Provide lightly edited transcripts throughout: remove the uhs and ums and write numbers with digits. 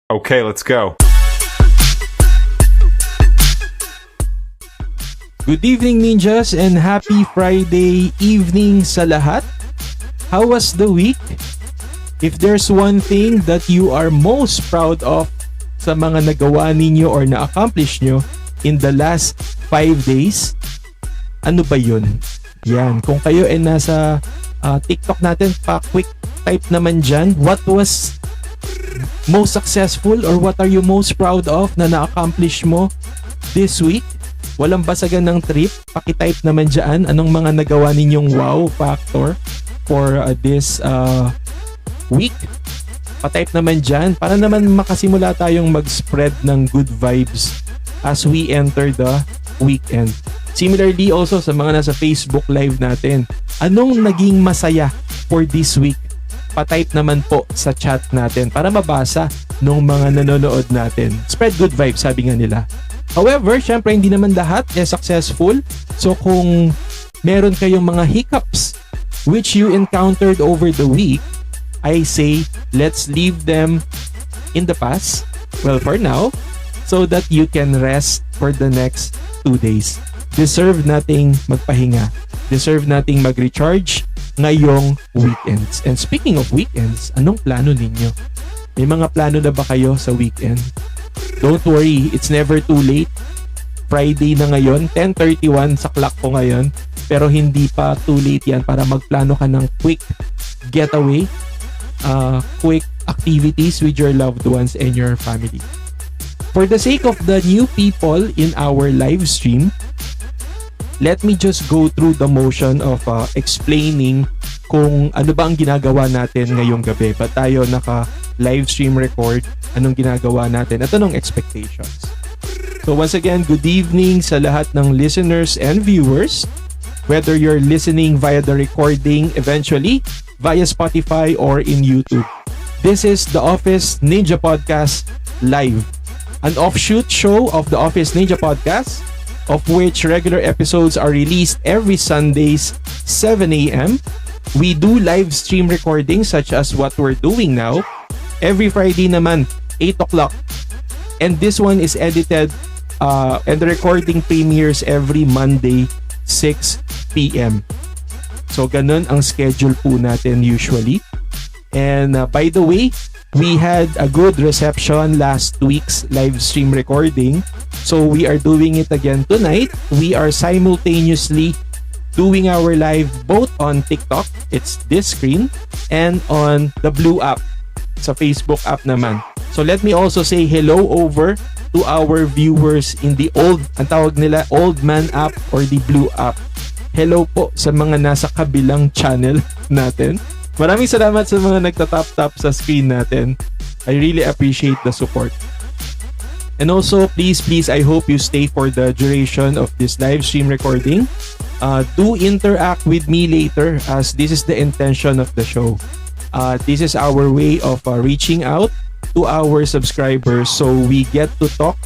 Okay, let's go. Good evening, ninjas, and happy Friday evening sa lahat. How was the week? If there's one thing that you are most proud of sa mga nagawa ninyo or na-accomplish nyo in the last 5 days, ano ba yun? Yan, kung kayo ay nasa TikTok natin, pa-quick type naman dyan, what was most successful or what are you most proud of na na-accomplish mo this week? Walang basagan ng trip, paki-type naman dyan anong mga nagawa ninyong wow factor for this week. Pa-type naman dyan para naman makasimula tayong mag-spread ng good vibes as we enter the weekend. Similarly also sa mga nasa Facebook Live natin, anong naging masaya for this week? Pa-type naman po sa chat natin para mabasa ng mga nanonood natin. Spread good vibes, sabi nga nila. However, syempre hindi naman lahat ay successful. So kung meron kayong mga hiccups which you encountered over the week, I say let's leave them in the past, well for now, so that you can rest for the next 2 days. Deserve nating magpahinga. Deserve nating mag-recharge ngayong weekends. And speaking of weekends, anong plano ninyo? May mga plano na ba kayo sa weekend? Don't worry, it's never too late. Friday na ngayon, 10:31 sa clock ko ngayon. Pero hindi pa too late yan para magplano ka ng quick getaway, quick activities with your loved ones and your family. For the sake of the new people in our live stream, let me just go through the motion of explaining kung ano ba ang ginagawa natin ngayong gabi. Ba't tayo naka-live stream record? Anong ginagawa natin? At anong expectations? So once again, good evening sa lahat ng listeners and viewers. Whether you're listening via the recording eventually, via Spotify or in YouTube. This is the Office Ninja Podcast Live, an offshoot show of the Office Ninja Podcast, of which regular episodes are released every Sundays, 7 a.m. We do live stream recordings such as what we're doing now. Every Friday naman, 8 o'clock. And this one is edited and the recording premieres every Monday, 6 p.m. So ganun ang schedule po natin usually. And by the way, we had a good reception last week's live stream recording. So we are doing it again tonight. We are simultaneously doing our live both on TikTok, it's this screen, and on the Blue app, sa Facebook app naman. So let me also say hello over to our viewers in the ang tawag nila, Old Man app or the Blue app. Hello po sa mga nasa kabilang channel natin. Maraming salamat sa mga nagtatap-tap sa screen natin. I really appreciate the support. And also, please, I hope you stay for the duration of this live stream recording. Do interact with me later as this is the intention of the show. This is our way of reaching out to our subscribers so we get to talk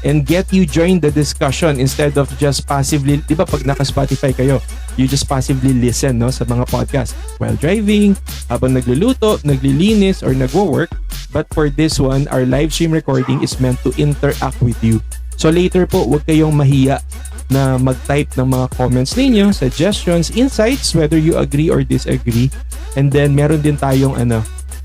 and get you join the discussion instead of just passively, di ba pag naka-Spotify kayo, you just passively listen no, sa mga podcast while driving, habang nagluluto, naglilinis, or nagwo-work. But for this one, our live stream recording is meant to interact with you. So later po, huwag kayong mahiya na mag-type ng mga comments ninyo, suggestions, insights, whether you agree or disagree. And then meron din tayong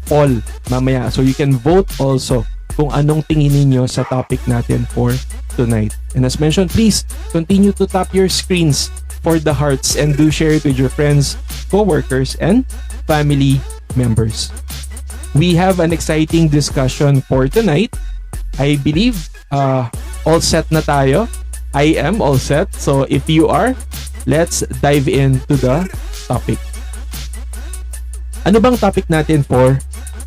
poll mamaya. So you can vote also kung anong tingin ninyo sa topic natin for tonight. And as mentioned, please continue to tap your screens for the hearts and do share it with your friends, co-workers, and family members. We have an exciting discussion for tonight. I believe all set na tayo. I am all set. So if you are, let's dive into the topic. Ano bang topic natin for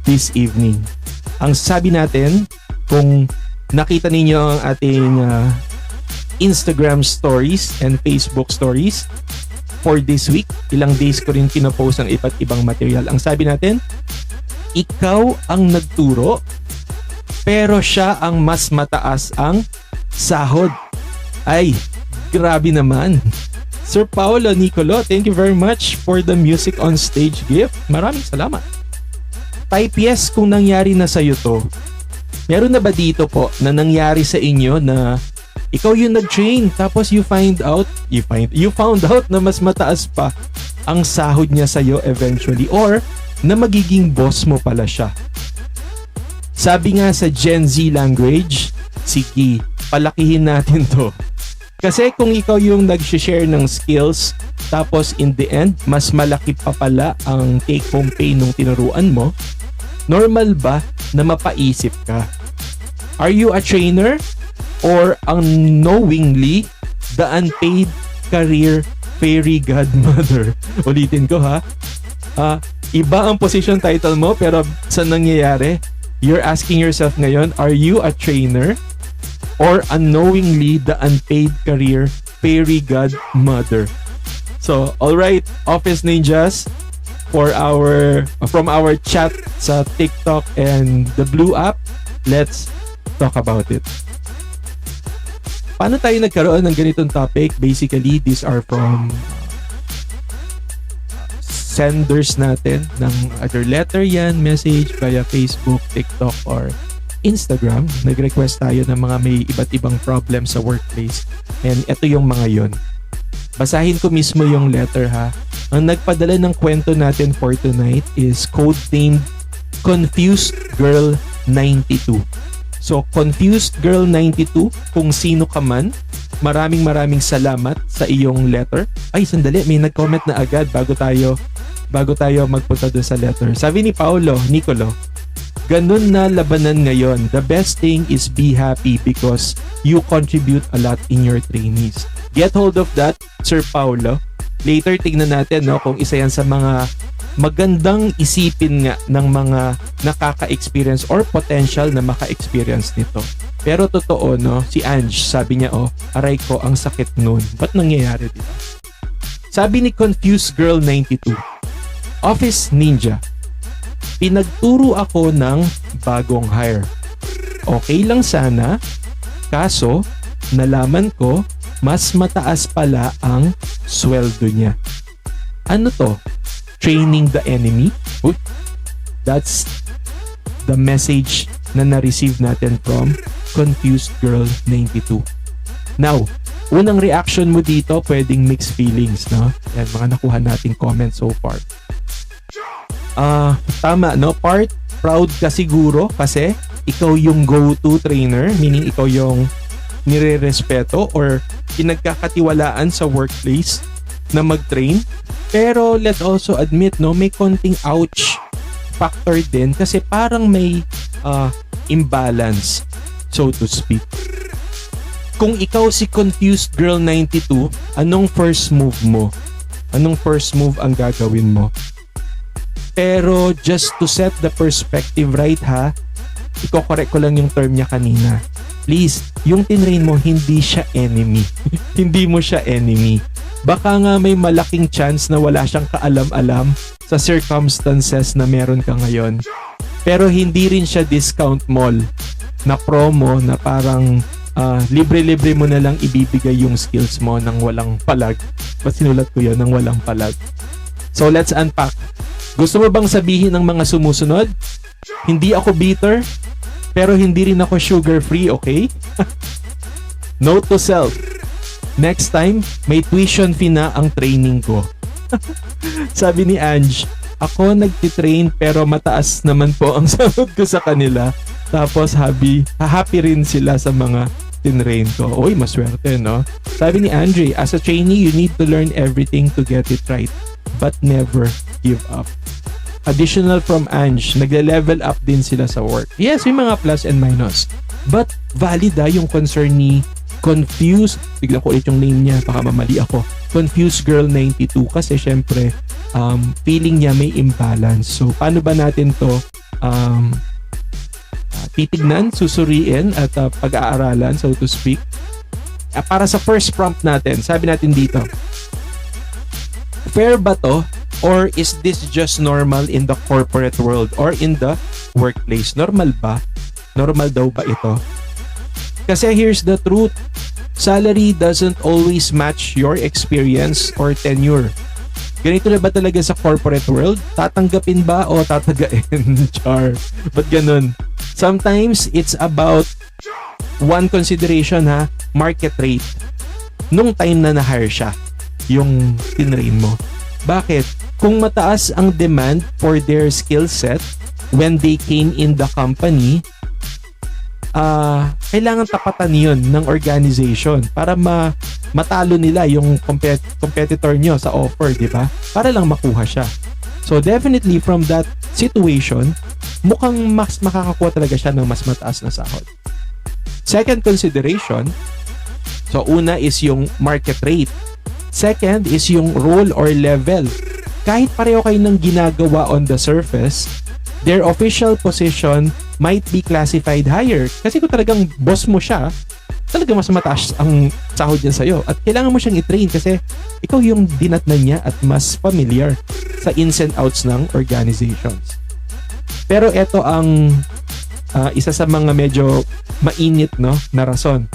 this evening? Ang sabi natin, kung nakita ninyo ang ating Instagram stories and Facebook stories for this week, ilang days ko rin pinopost ng iba't ibang material. Ang sabi natin, ikaw ang nagturo, pero siya ang mas mataas ang sahod. Ay, grabe naman. Sir Paolo Nicolo, thank you very much for the music on stage gift. Maraming salamat. Type yes kung nangyari na sa'yo to. Meron na ba dito po na nangyari sa inyo na ikaw yung nag-train tapos you found out na mas mataas pa ang sahod niya sa'yo eventually or na magiging boss mo pala siya? Sabi nga sa Gen Z language, sige, palakihin natin to. Kasi kung ikaw yung nag-share ng skills, tapos in the end, mas malaki pa pala ang take-home pay nung tinuruan mo, normal ba na mapaisip ka? Are you a trainer or unknowingly the unpaid career fairy godmother? Ulitin ko ha. Iba ang position title mo pero sa nangyayari, you're asking yourself ngayon, are you a trainer or unknowingly the unpaid career fairy godmother? So, all right, Office Ninjas, from our chat sa TikTok and the Blue app, let's talk about it. Paano tayo nagkaroon ng ganitong topic? Basically, these are from senders natin ng either letter yan, message via Facebook, TikTok, or Instagram. Nag-request tayo ng mga may iba't ibang problem sa workplace. And ito yung mga yon. Basahin ko mismo yung letter ha. Ang nagpadala ng kwento natin for tonight is code-named Confused Girl 92. So, Confused Girl 92, kung sino ka man, maraming salamat sa iyong letter. Ay, sandali, may nag-comment na agad bago tayo magpunta doon sa letter. Sabi ni Nicolo, ganun na labanan ngayon. The best thing is be happy because you contribute a lot in your trainees. Get hold of that, Sir Paulo. Later, tignan natin kung isa yan sa mga magandang isipin nga ng mga nakaka-experience or potential na maka-experience nito. Pero totoo, si Ange, sabi niya, aray ko, ang sakit nun. Ba't nangyayari dito? Sabi ni Confused Girl 92, Office Ninja, pinagturo ako ng bagong hire. Okay lang sana, kaso nalaman ko mas mataas pala ang sweldo niya. Ano to? Training the enemy? Uy, that's the message na na-receive natin from Confused Girl 92. Now, unang reaction mo dito, pwedeng mixed feelings, no? Yan, mga nakuha nating comments so far. Tama, no? Proud ka siguro kasi ikaw yung go-to trainer, meaning ikaw yung nire-respeto or pinagkakatiwalaan sa workplace na mag-train. Pero let's also admit, may konting ouch factor din kasi parang may imbalance, so to speak. Kung ikaw si Confused Girl 92, anong first move mo? Anong first move ang gagawin mo? Pero just to set the perspective right ha, iko-correct ko lang yung term niya kanina. Please, yung tinrain mo, hindi siya enemy. Hindi mo siya enemy. Baka nga may malaking chance na wala siyang kaalam-alam sa circumstances na meron ka ngayon. Pero hindi rin siya discount mall na promo na parang libre-libre mo na lang ibibigay yung skills mo ng walang palag. Ba't sinulat ko yun ng walang palag? So let's unpack. Gusto mo bang sabihin ng mga sumusunod? Hindi ako bitter, pero hindi rin ako sugar-free, okay? Note to self. Next time, may tuition fee na ang training ko. Sabi ni Ange, ako nagtitrain pero mataas naman po ang sahod ko sa kanila. Tapos happy rin sila sa mga tinrain ko. Uy, maswerte, no? Sabi ni Andre, as a trainee, you need to learn everything to get it right. But never give up. Additional from Ange, nagle-level up din sila sa work. Yes, may mga plus and minus. But valid yung concern ni Confused, bigla ko ulit yung name niya, baka mamali ako. Confused Girl 92 kasi syempre feeling niya may imbalance. So paano ba natin to titignan, susuriin at pag-aaralan, so to speak? Para sa first prompt natin, sabi natin dito, fair ba to? Or is this just normal in the corporate world or in the workplace? Normal ba? Normal daw ba ito? Kasi here's the truth. Salary doesn't always match your experience or tenure. Ganito na ba talaga sa corporate world? Tatanggapin ba o tatagain? Char. Ba't ganun? Sometimes, it's about one consideration ha, market rate. Nung time na na-hire siya, yung tinrain mo. Bakit? Kung mataas ang demand for their skill set when they came in the company, kailangan tapatan yun ng organization para matalo nila yung competitor nyo sa offer, di ba? Para lang makuha siya. So definitely from that situation, mukhang mas makakakuha talaga siya ng mas mataas na sahod. Second consideration, so una is yung market rate. Second is yung role or level. Kahit pareho kayo ng ginagawa on the surface, their official position might be classified higher. Kasi kung talagang boss mo siya, talagang mas mataas ang sahod niya sa'yo. At kailangan mo siyang i-train kasi ikaw yung dinatnan niya at mas familiar sa ins and outs ng organizations. Pero ito ang isa sa mga medyo mainit na rason.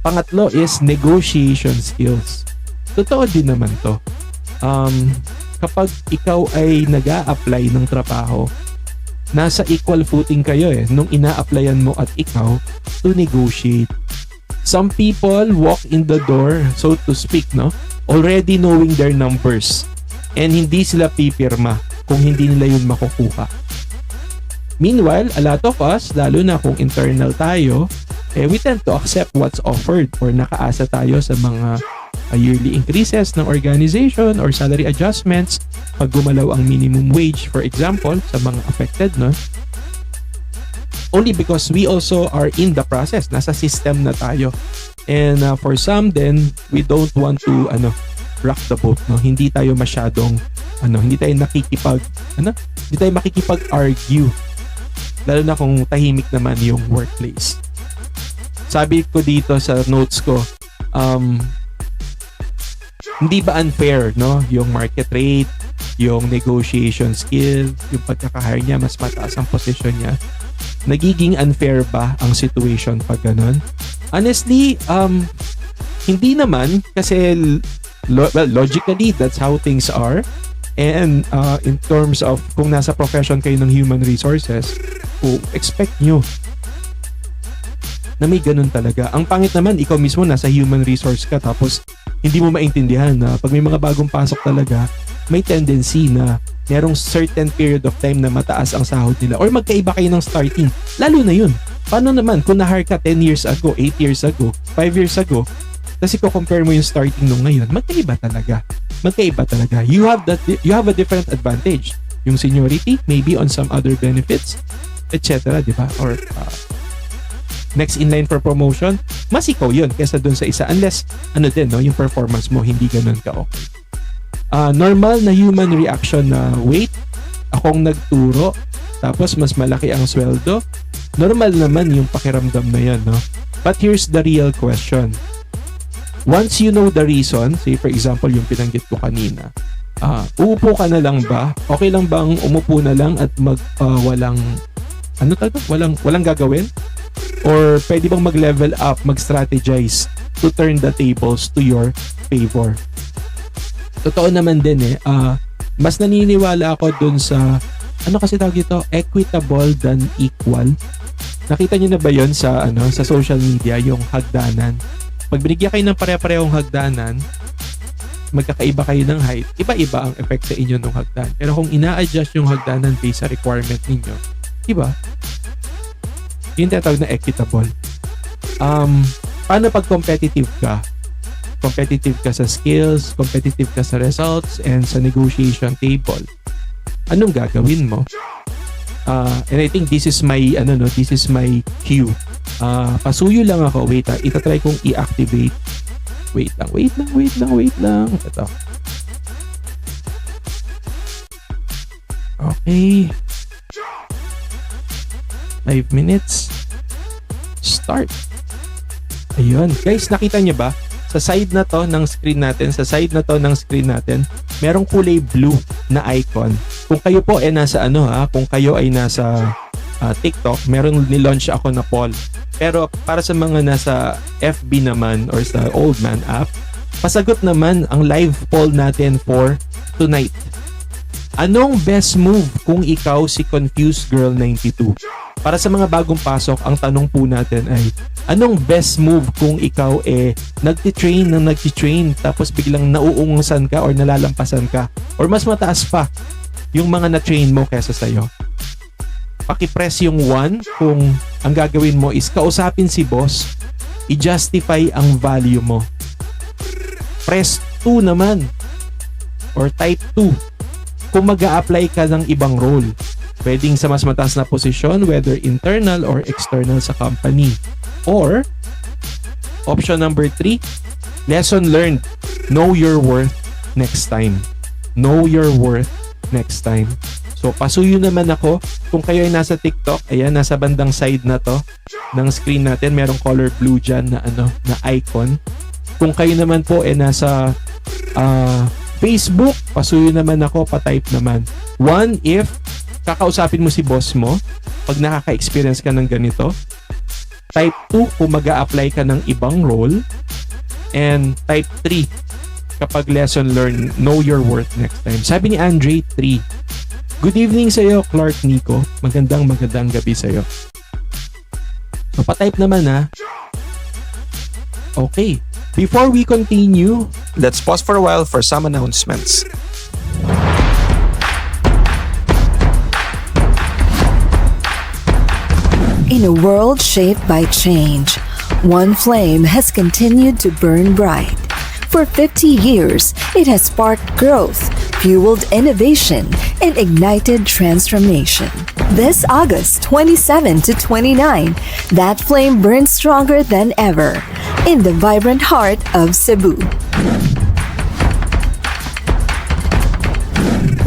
Pangatlo is negotiation skills. Totoo din naman to. Kapag ikaw ay nag-a-apply ng trabaho, nasa equal footing kayo nung ina-applyan mo at ikaw to negotiate. Some people walk in the door, so to speak, already knowing their numbers and hindi sila pipirma kung hindi nila yun makukuha. Meanwhile, a lot of us, lalo na kung internal tayo, we tend to accept what's offered or nakaasa tayo sa mga yearly increases ng organization or salary adjustments pag gumalaw ang minimum wage, for example, sa mga affected, only because we also are in the process, nasa system na tayo. And for some then, we don't want to rock the boat, hindi tayo masyadong hindi tayo hindi tayo makikipag-argue, lalo na kung tahimik naman yung workplace. Sabi ko dito sa notes ko, hindi ba unfair, yung market rate, yung negotiation skill, yung pagkaka-hire niya, mas mataas ang position niya. Nagiging unfair ba ang situation pag ganun? Honestly, hindi naman kasi logically, that's how things are. And in terms of kung nasa profession kayo ng human resources, expect nyo na may ganun talaga. Ang pangit naman, ikaw mismo nasa human resource ka tapos hindi mo maintindihan na pag may mga bagong pasok talaga, may tendency na merong certain period of time na mataas ang sahod nila or magkaiba kayo ng starting. Lalo na yun. Paano naman kung na-hire ka 10 years ago, 8 years ago, 5 years ago, kasi kung compare mo yung starting nung ngayon, magkaiba talaga. Magkaiba talaga. You have a different advantage. Yung seniority, maybe on some other benefits, etc. Di ba? Or next in line for promotion, mas ikaw yun kesa dun sa isa. Unless, yung performance mo hindi ganun ka okay. Normal na human reaction na wait, akong nagturo, tapos mas malaki ang sweldo. Normal naman yung pakiramdam na yan, But here's the real question. Once you know the reason, say for example, yung pinanggit ko kanina, uupo ka na lang ba? Okay lang bang umupo na lang at walang gagawin? Or pwede bang mag-level up, mag-strategize to turn the tables to your favor? Totoo naman din mas naniniwala ako dun sa kasi tawag ito, equitable than equal. Nakita niyo na ba yon sa social media, yung hagdanan? Pag binigyan kayo ng pare-parehong hagdanan, magkakaiba kayo ng height, iba-iba ang effect sa inyo ng hagdan. Pero kung ina-adjust yung hagdanan based sa requirement ninyo, diba? Yung tinatawag na equitable. Paano pag competitive ka? Competitive ka sa skills, competitive ka sa results, and sa negotiation table. Anong gagawin mo? And I think this is my cue. Pasuyo lang ako. Wait, itatry kong i-activate. Wait lang. Ito. Okay. 5 minutes. Start. Ayun. Guys, nakita niyo ba? Sa side na to ng screen natin, merong kulay blue na icon. Kung kayo po ay nasa kung kayo ay nasa TikTok, meron ni-launch ako na poll. Pero para sa mga nasa FB naman or sa Old Man app, pasagot naman ang live poll natin for tonight. Anong best move kung ikaw si Confused Girl 92? Para sa mga bagong pasok, ang tanong po natin ay, anong best move kung ikaw nagtitrain tapos biglang nauungusan ka or nalalampasan ka or mas mataas pa yung mga na-train mo kesa sa'yo? Pakipress yung 1 kung ang gagawin mo is kausapin si boss, i-justify ang value mo. Press 2 naman or type 2 kung mag-a-apply ka ng ibang role. Pwedeng sa mas mataas na posisyon, whether internal or external sa company. Or, option number 3, lesson learned. Know your worth next time. Know your worth next time. So, pasuyo naman ako. Kung kayo ay nasa TikTok, ayan, nasa bandang side na to ng screen natin, merong color blue dyan na, na icon. Kung kayo naman po ay nasa Facebook, pasuyo naman ako, pa-type naman. 1, if kakausapin mo si boss mo, pag nakaka-experience ka ng ganito. Type 2, kung mag-a-apply ka ng ibang role. And type 3, kapag lesson learned, know your worth next time. Sabi ni Andre, 3. Good evening sa'yo, Clark Nico. Magandang gabi sa'yo. So, pa-type naman ha. Okay. Before we continue, let's pause for a while for some announcements. In a world shaped by change, one flame has continued to burn bright. For 50 years, it has sparked growth, fueled innovation, and ignited transformation. This August 27 to 29, that flame burns stronger than ever in the vibrant heart of Cebu.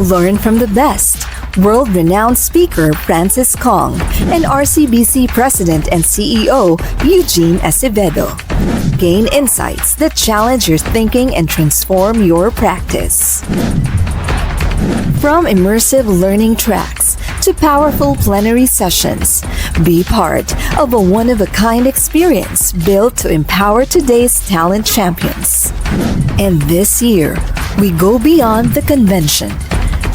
Learn from the best. World-renowned speaker Francis Kong and RCBC President and CEO Eugene Acevedo. Gain insights that challenge your thinking and transform your practice. From immersive learning tracks to powerful plenary sessions, be part of a one-of-a-kind experience built to empower today's talent champions. And this year, we go beyond the convention.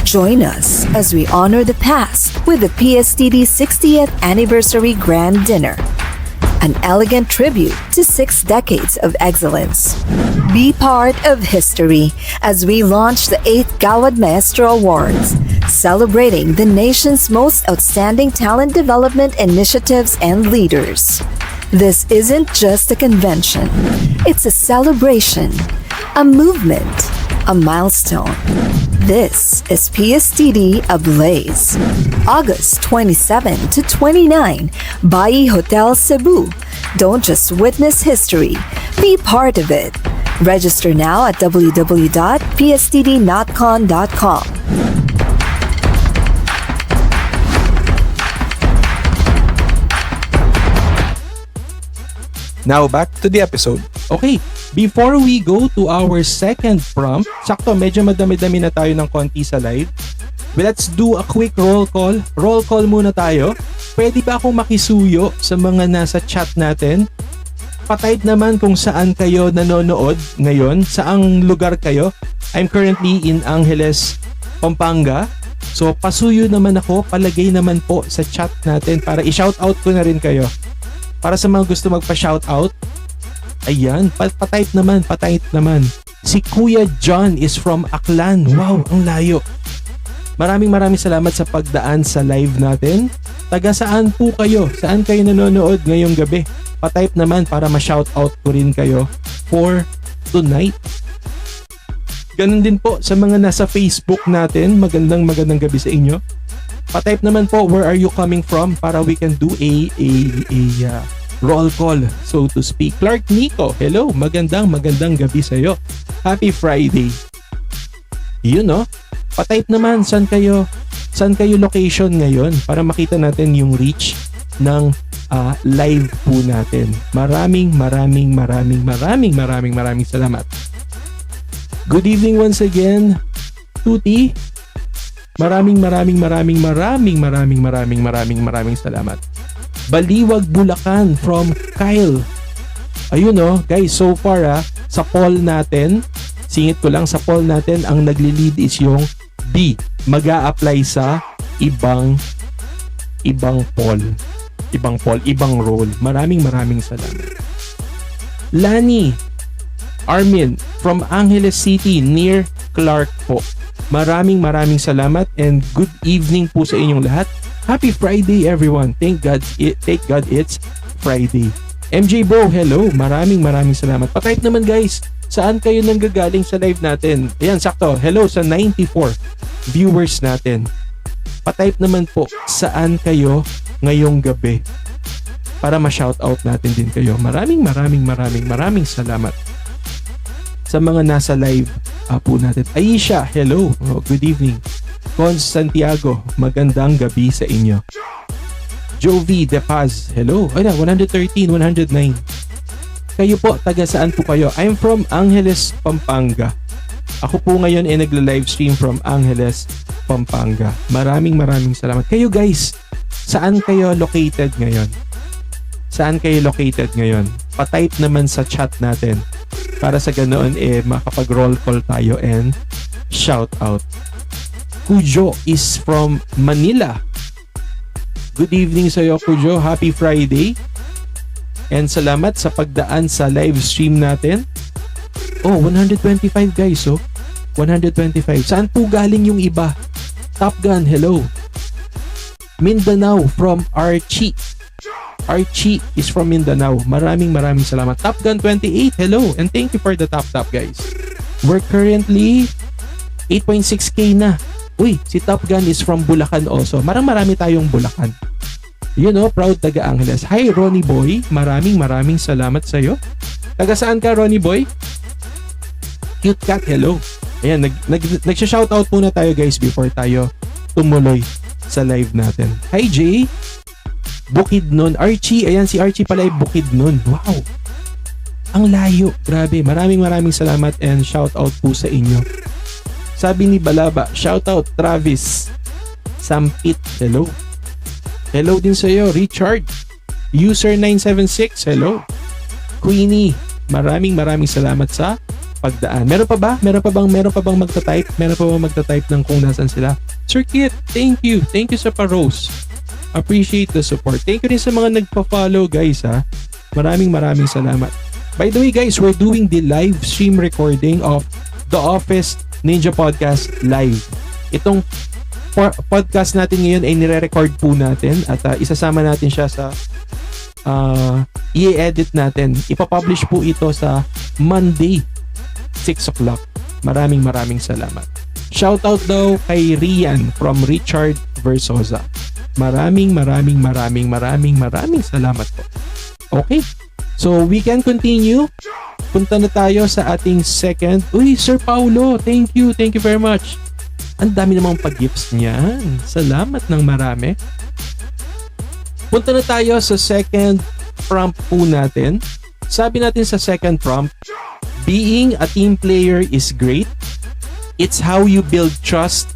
Join us as we honor the past with the PSTD 60th Anniversary Grand Dinner, an elegant tribute to 6 decades of excellence. Be part of history as we launch the 8th Gawad Maestro Awards, celebrating the nation's most outstanding talent development initiatives and leaders. This isn't just a convention, it's a celebration, a movement, a milestone. This is PSTD Ablaze, August 27 to 29, Bayi Hotel Cebu. Don't just witness history, be part of it. Register now at www.pstdnotcon.com. Now back to the episode. Okay, before we go to our second prompt, sakto medyo madami-dami na tayo ng konti sa live. Let's do a quick roll call. Roll call muna tayo. Pwede ba akong makisuyo sa mga nasa chat natin? Pa-type naman kung saan kayo nanonood ngayon, saang lugar kayo. I'm currently in Angeles, Pampanga. So pasuyo naman ako, palagay naman po sa chat natin para i-shoutout ko na rin kayo. Para sa mga gusto magpa-shoutout, ayan, pa-type naman. Si Kuya John is from Aklan. Wow, ang layo. Maraming salamat sa pagdaan sa live natin. Taga saan po kayo? Saan kayo nanonood ngayong gabi? Pa-type naman para ma-shoutout ko rin kayo for tonight. Ganun din po sa mga nasa Facebook natin. Magandang gabi sa inyo. Pa-type naman po, where are you coming from para we can do a roll call, so to speak. Clark Nico, hello. Magandang gabi sa iyo. Happy Friday. Yun no? Pa-type naman saan kayo location ngayon para makita natin yung reach ng live po natin. Maraming salamat. Good evening once again, Tuti. Maraming salamat. Baliwag Bulacan from Kyle. Ayun guys, so far sa poll natin, Singit ko lang sa poll natin, ang nagli-lead is yung B. Mag-a-apply sa ibang poll. Ibang role. Maraming salamat. Lani Armin from Angeles City near Clark po. Maraming salamat and good evening po sa inyong lahat. Happy Friday everyone. Thank God it's Friday. MJ Bro, hello. Maraming salamat. Patype naman guys. Saan kayo nanggagaling sa live natin? Ayan, sakto. Hello sa 94 viewers natin. Patype naman po saan kayo ngayong gabi para ma-shoutout natin din kayo. Maraming salamat sa mga nasa live po natin. Aisha, hello. Good evening. Cons Santiago, magandang gabi sa inyo. Jovi De Paz, hello. Ay na, 113, 109. Kayo po, taga saan po kayo? I'm from Angeles, Pampanga. Ako po ngayon ay nagla-livestream from Angeles, Pampanga. Maraming salamat. Kayo guys, saan kayo located ngayon? Patype naman sa chat natin para sa ganoon makapag-roll call tayo and shout out. Kujo is from Manila. Good evening sa iyo, Kujo. Happy Friday. And salamat sa pagdaan sa live stream natin. Oh, 125 guys, 125. Saan po galing yung iba? Top Gun, hello. Mindanao from Archie. Archie is from Mindanao. Maraming salamat. Top Gun 28, hello. And thank you for the top guys. We're currently 8.6k na. Uy, si Top Gun is from Bulacan also. Marami tayong Bulacan. Proud taga Angeles. Hi Ronnie Boy, maraming salamat sa iyo. Taga saan ka Ronnie Boy? Cute Cat, hello. Ayan, nagsha-shoutout muna tayo guys before tayo tumuloy sa live natin. Hi Jay. Bukidnon. Archie, ayan si Archie pala ay Bukidnon. Wow. Ang layo. Grabe. Maraming salamat and shoutout po sa inyo. Sabi ni Balaba, shoutout Travis Sampit, hello. Hello din sa iyo, Richard. User 976, hello. Queenie, maraming salamat sa pagdaan. Meron pa bang magta-type? Meron pa bang magta-type ng kung nasan sila? Sir Kit, thank you. Thank you sa pa-rose. Appreciate the support. Thank you rin sa mga nagpa-follow guys ha. Maraming salamat. By the way guys, we're doing the live stream recording of The Office Ninja Podcast live. Itong podcast natin ngayon ay nire-record po natin at isasama natin siya sa i-edit natin. Ipapublish po ito sa Monday 6 o'clock. Maraming salamat. Shoutout daw kay Rian from Richard Versosa. Maraming salamat po. Okay. So we can continue. Punta na tayo sa ating second. Uy, Sir Paulo, thank you very much. Ang dami namang pag-gifts niyan. Salamat ng marami. Punta na tayo sa second prompt po natin. Sabi natin sa second prompt, being a team player is great. It's how you build trust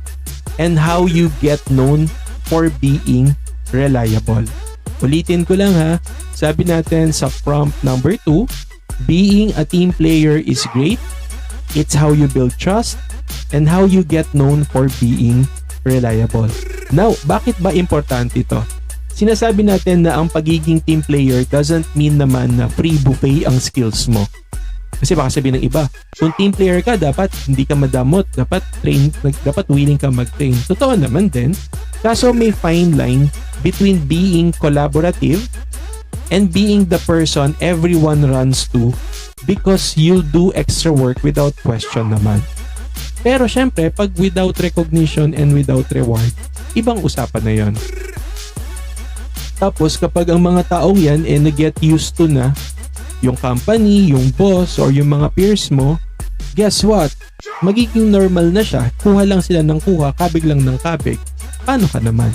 and how you get known for being reliable. Ulitin ko lang ha. Sabi natin sa prompt number 2, being a team player is great. It's how you build trust and how you get known for being reliable. Now, bakit ba importante ito? Sinasabi natin na ang pagiging team player doesn't mean naman na free buffet ang skills mo. Kasi baka sabihin ng iba, kung team player ka, dapat hindi ka madamot, dapat willing ka mag-train. Totoo naman din. Kaso may fine line between being collaborative and being the person everyone runs to because you'll do extra work without question naman. Pero syempre, pag without recognition and without reward, ibang usapan na yon. Tapos kapag ang mga taong yan nag-get used to na yung company, yung boss, or yung mga peers mo, guess what? Magiging normal na siya. Kuha lang sila ng kuha, kabig lang ng kabig. Paano ka naman?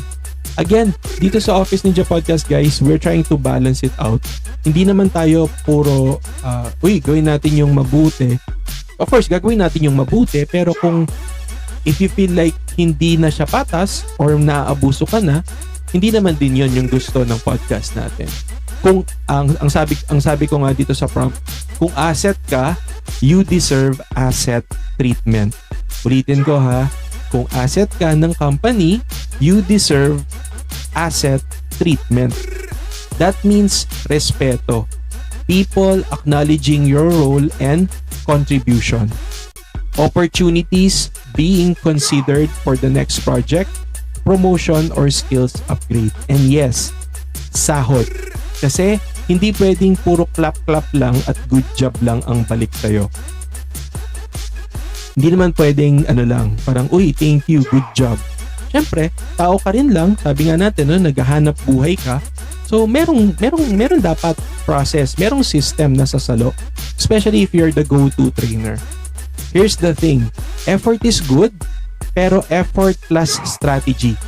Again, dito sa Office Ninja Podcast guys, we're trying to balance it out. Hindi naman tayo puro, gawin natin yung mabuti. Of course, gagawin natin yung mabuti, pero kung if you feel like hindi na siya patas or naaabuso ka na, hindi naman din yon yung gusto ng podcast natin. Kung ang sabi ko nga dito sa prompt, Kung asset ka, you deserve asset treatment. Ulitin ko ha, kung asset ka ng company, you deserve asset treatment. That means respeto. People acknowledging your role and contribution. Opportunities being considered for the next project, promotion or skills upgrade. And yes, sahod. Kasi hindi pwedeng puro clap-clap lang at good job lang ang balik sa'yo. Hindi naman pwedeng parang, uy, thank you, good job. Siyempre, tao ka rin lang, sabi nga natin, naghahanap buhay ka. So, merong dapat process, merong system na sasalo, especially if you're the go-to trainer. Here's the thing, effort is good, pero effort plus strategy.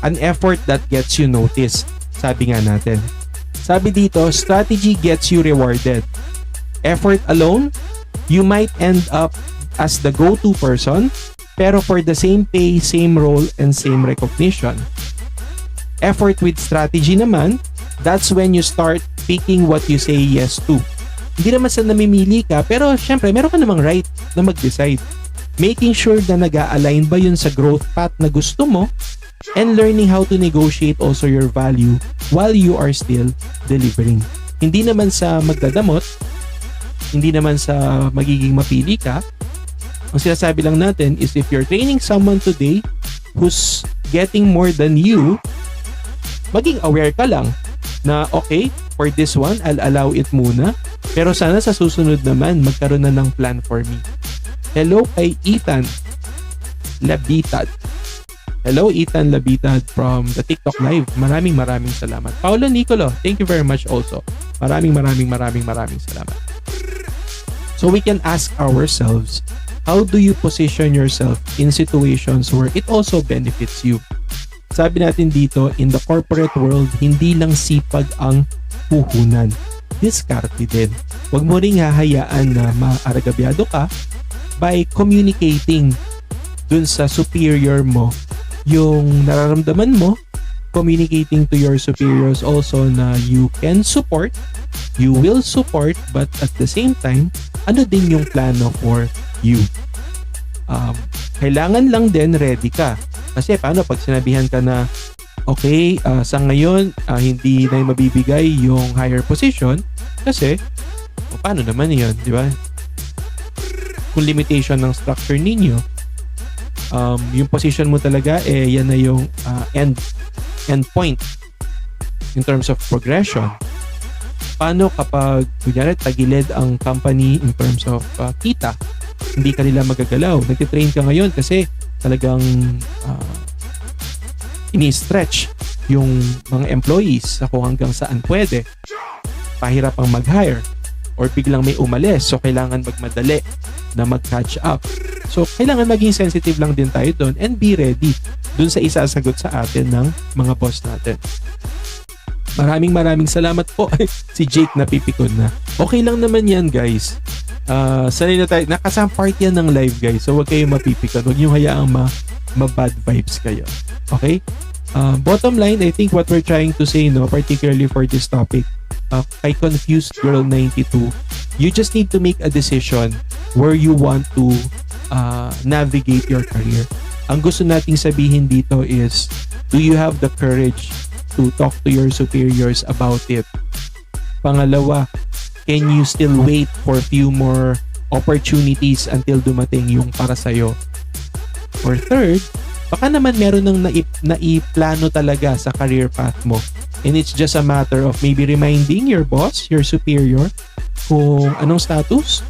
An effort that gets you noticed, sabi nga natin. Sabi dito, strategy gets you rewarded. Effort alone, you might end up as the go-to person, pero for the same pay, same role, and same recognition. Effort with strategy naman, that's when you start picking what you say yes to. Hindi naman sa namimili ka, pero syempre, meron ka namang right na mag-decide. Making sure na nag-a-align ba yun sa growth path na gusto mo, and learning how to negotiate also your value while you are still delivering. Hindi naman sa magdadamot, hindi naman sa magiging mapili ka. Ang sinasabi lang natin is if you're training someone today who's getting more than you, maging aware ka lang na okay, for this one, I'll allow it muna. Pero sana sa susunod naman, magkaroon na ng plan for me. Hello kay Ethan Labitad. Hello, Ethan Labitad from the TikTok Live. Maraming salamat. Paolo Nicolo, thank you very much also. Maraming salamat. So we can ask ourselves, how do you position yourself in situations where it also benefits you? Sabi natin dito, in the corporate world, hindi lang sipag ang puhunan. Diskarte din. Huwag mo ring hahayaan na maaragabyado ka by communicating dun sa superior mo yung nararamdaman mo, communicating to your superiors also na you can support, you will support, but at the same time, ano din yung plano for you? Kailangan lang din ready ka. Kasi paano pag sinabihan ka na, okay, sa ngayon, hindi na mabibigay yung higher position, kasi, paano naman yun, di ba? Kung limitation ng structure ninyo, yung position mo talaga yan na yung end point in terms of progression. Paano kapag kunyari tagilid ang company in terms of kita, hindi ka nila magagalaw, nagtitrain ka ngayon kasi talagang ini-stretch yung mga employees sa kung hanggang saan pwede, pahirap ang mag-hire or biglang may umalis, so kailangan magmadali na mag-catch up. So, kailangan maging sensitive lang din tayo doon and be ready doon sa isasagot sa atin ng mga boss natin. Maraming salamat po. Si Jake napipikon na. Okay lang naman yan, guys. Sanay na tayo. Nakasama part yan ng live, guys. So, huwag kayong mapipikon. Huwag nyo hayaang ma-bad vibes kayo. Okay? Bottom line, I think what we're trying to say, particularly for this topic, kay Confused Girl 92, you just need to make a decision where you want to navigate your career. Ang gusto nating sabihin dito is, do you have the courage to talk to your superiors about it? Pangalawa, can you still wait for a few more opportunities until dumating yung para sa'yo? Or third, baka naman meron ng naiplano talaga sa career path mo. And it's just a matter of maybe reminding your boss, your superior, kung anong status,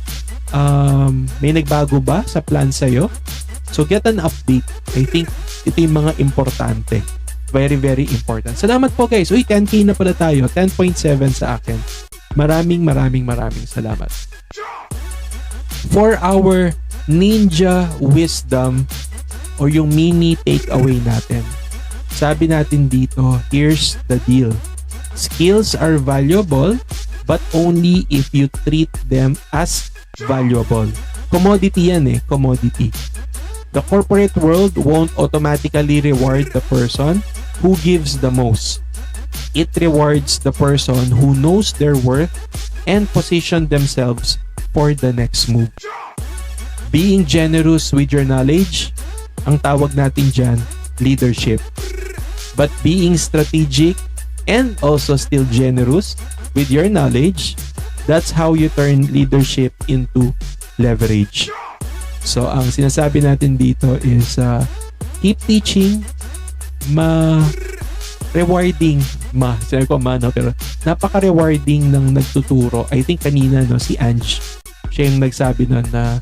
may nagbago ba sa plan sa'yo. So get an update. I think ito yung mga importante. Very important. Salamat po, guys. Uy, 10K na pala tayo. 10.7 sa akin. Maraming salamat. For our ninja wisdom or yung mini takeaway natin, sabi natin dito, here's the deal. Skills are valuable, but only if you treat them as valuable. Commodity yan commodity. The corporate world won't automatically reward the person who gives the most. it rewards the person who knows their worth and position themselves for the next move. Being generous with your knowledge, ang tawag natin dyan, leadership. But being strategic and also still generous with your knowledge, that's how you turn leadership into leverage. So, ang sinasabi natin dito is keep teaching, rewarding, sinabi ko no, pero napaka-rewarding ng nagtuturo. I think kanina, no, si Ange, siya yung nagsabi nun na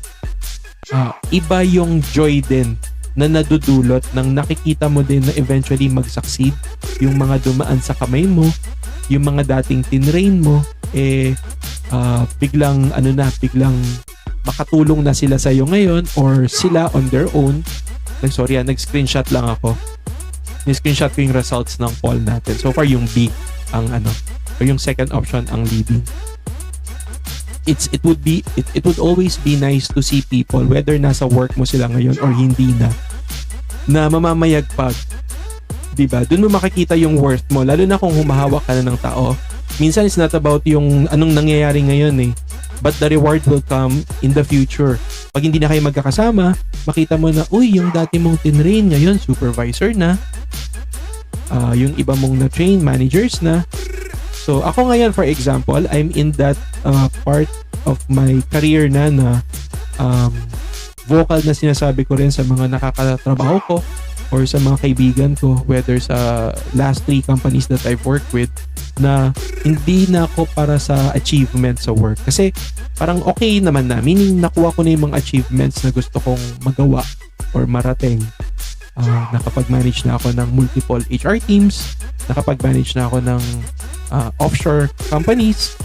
iba yung joy din na nadudulot ng nakikita mo din na eventually mag-succeed yung mga dumaan sa kamay mo, yung mga dating tinrain mo, biglang makatulong na sila sa iyo ngayon or sila on their own. Nag-screenshot lang ako. Ni-screenshot ko yung results ng poll natin. So far yung B ang o yung second option ang leading. It would always be nice to see people, whether nasa work mo sila ngayon or hindi na mamamayagpag. Diba? Doon mo makikita yung worth mo, lalo na kung humahawak ka na ng tao. Minsan it's not about yung anong nangyayari ngayon but the reward will come in the future. Pag hindi na kayo magkakasama, makita mo na, yung dati mong tinrain ngayon, supervisor na. Yung iba mong na-train, managers na. So, ako ngayon, for example, I'm in that part of my career na vocal na sinasabi ko rin sa mga nakakatrabaho ko or sa mga kaibigan ko, whether sa last 3 companies that I've worked with, na hindi na ako para sa achievement sa work. Kasi parang okay naman na, meaning nakuha ko na yung mga achievements na gusto kong magawa or marating. Nakapag-manage na ako ng multiple HR teams, nakapag-manage na ako ng offshore companies,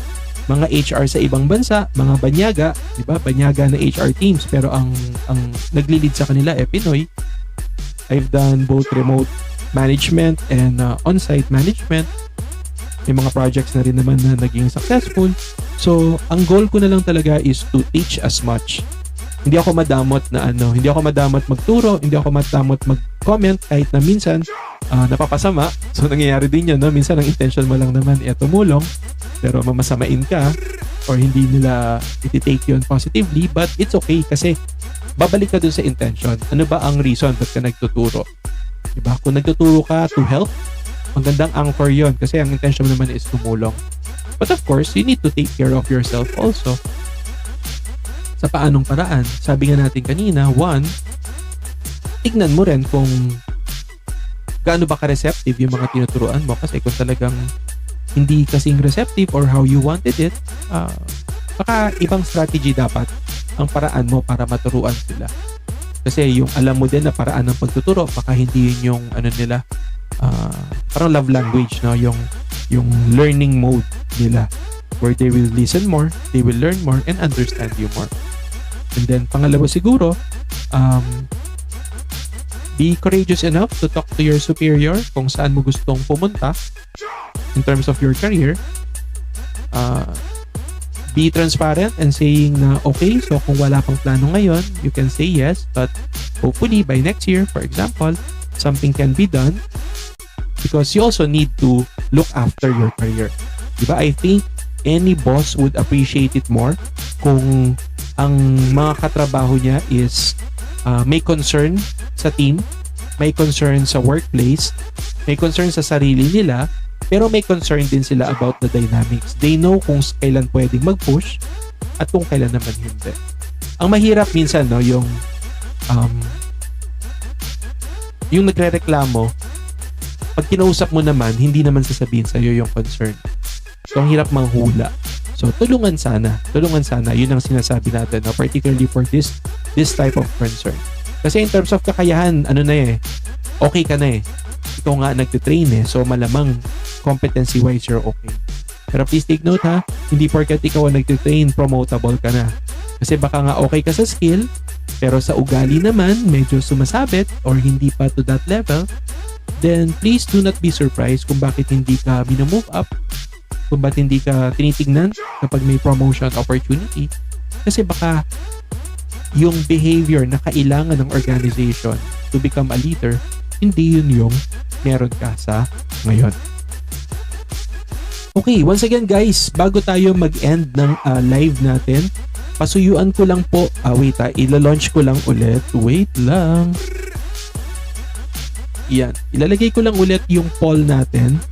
mga HR sa ibang bansa, mga banyaga, di ba? Banyaga na HR teams, pero ang nagli-lead sa kanila Pinoy. I've done both remote management and on-site management. May mga projects na rin naman na naging successful. So, ang goal ko na lang talaga is to teach as much. Hindi ako madamot na hindi ako madamot magturo, hindi ako madamot mag-comment kahit na minsan napapasama. So, nangyayari din yun, no? Minsan ang intention mo lang naman tumulong, pero mamasamain ka or hindi nila iti-take yun positively, but it's okay kasi babalik ka dun sa intention. Ano ba ang reason ba't ka nagtuturo? Diba? Kung nagtuturo ka to help, magandang anchor yon kasi ang intention mo naman is tumulong. But of course, you need to take care of yourself also. Sa paanong paraan? Sabi nga natin kanina, 1, tignan mo rin kung gaano ba ka-receptive yung mga tinuturuan mo, kasi kung talagang hindi kasing receptive or how you wanted it, baka ibang strategy dapat ang paraan mo para maturuan sila. Kasi yung alam mo din na paraan ng pagtuturo, baka hindi yun yung nila, parang love language, no? Yung learning mode nila, where they will listen more, they will learn more, and understand you more. And then, pangalawa siguro, be courageous enough to talk to your superior kung saan mo gustong pumunta in terms of your career. Be transparent and saying na, okay, so kung wala pang plano ngayon, you can say yes, but hopefully by next year, for example, something can be done, because you also need to look after your career. Diba? I think any boss would appreciate it more kung ang mga katrabaho niya is may concern sa team, may concern sa workplace, may concern sa sarili nila, pero may concern din sila about the dynamics. They know kung kailan pwedeng mag-push at kung kailan naman hindi. Ang mahirap minsan, no, yung nagrereklamo, pag kinausap mo naman, hindi naman sasabihin sa'yo yung concern. So, ang hirap manghula. So, tulungan sana. Yun ang sinasabi natin, no? Particularly for this type of concern. Kasi in terms of kakayahan, okay ka na ikaw nga nagtitrain so malamang competency-wise you're okay. Pero please take note hindi porket ikaw ang nagtitrain, promotable ka na. Kasi baka nga okay ka sa skill, pero sa ugali naman, medyo sumasabit or hindi pa to that level, then please do not be surprised kung bakit hindi ka move up, kung bakit hindi ka tinitignan kapag may promotion opportunity. Kasi baka yung behavior na kailangan ng organization to become a leader, hindi yun yung meron ka sa ngayon. Okay, once again guys, bago tayo mag-end ng live natin, pasuyuan ko lang po, ila-launch ko lang ulit. Wait lang. Yan, ilalagay ko lang ulit yung poll natin.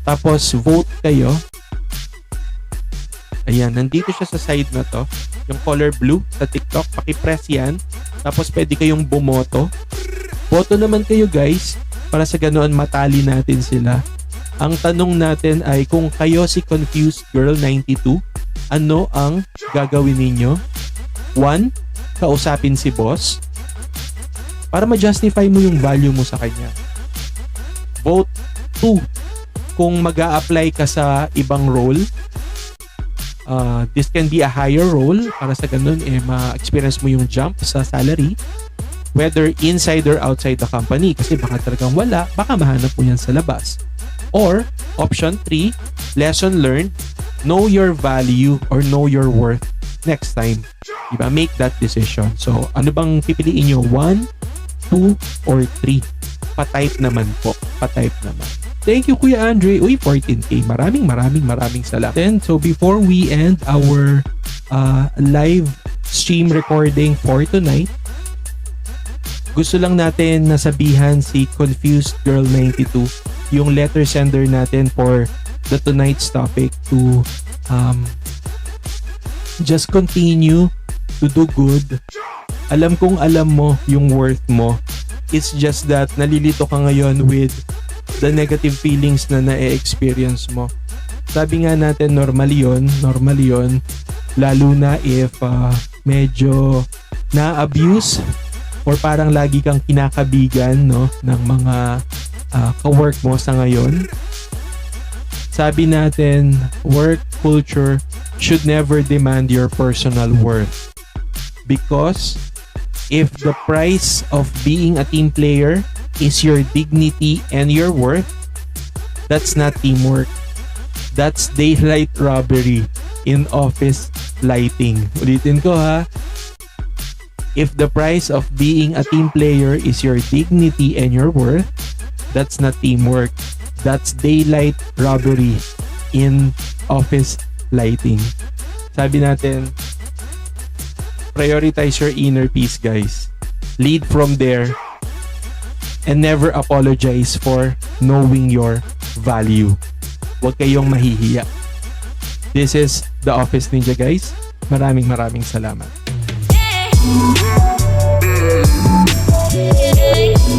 Tapos vote kayo. Ayan, nandito siya sa side na to. Yung color blue sa TikTok, paki-press yan. Tapos pwede kayong bumoto. Boto naman kayo guys, para sa ganoon matali natin sila. Ang tanong natin ay kung kayo si Confused Girl 92, ano ang gagawin ninyo? 1. Kausapin si boss para ma-justify mo yung value mo sa kanya. Vote 2. Kung mag-a-apply ka sa ibang role, this can be a higher role para sa ganun ma-experience mo yung jump sa salary, whether inside or outside the company, kasi baka talagang wala, baka mahanap mo yan sa labas. Or option 3, lesson learned, know your value or know your worth next time. Diba? Make that decision. So, ano bang pipiliin nyo? 1, 2, or 3? Pa-type naman po. Pa-type naman. Thank you, Kuya Andre. Uy, 14K. Maraming salamat. And so, before we end our live stream recording for tonight, gusto lang natin nasabihan si Confused Girl 92, yung letter sender natin for the tonight's topic, to just continue to do good. Alam kong alam mo yung worth mo. It's just that nalilito ka ngayon with the negative feelings na na-experience mo. Sabi nga natin, normal yun, lalo na if medyo na-abuse or parang lagi kang kinakabigan, no, ng mga ka-work mo sa ngayon. Sabi natin, work culture should never demand your personal worth. Because if the price of being a team player is your dignity and your worth, that's not teamwork. That's daylight robbery in office lighting. Ulitin ko ha. If the price of being a team player is your dignity and your worth, that's not teamwork. That's daylight robbery in office lighting. Sabi natin, prioritize your inner peace, guys. Lead from there and never apologize for knowing your value. Huwag kayong mahihiya. This is The Office Ninja, guys. Maraming salamat.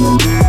Yeah.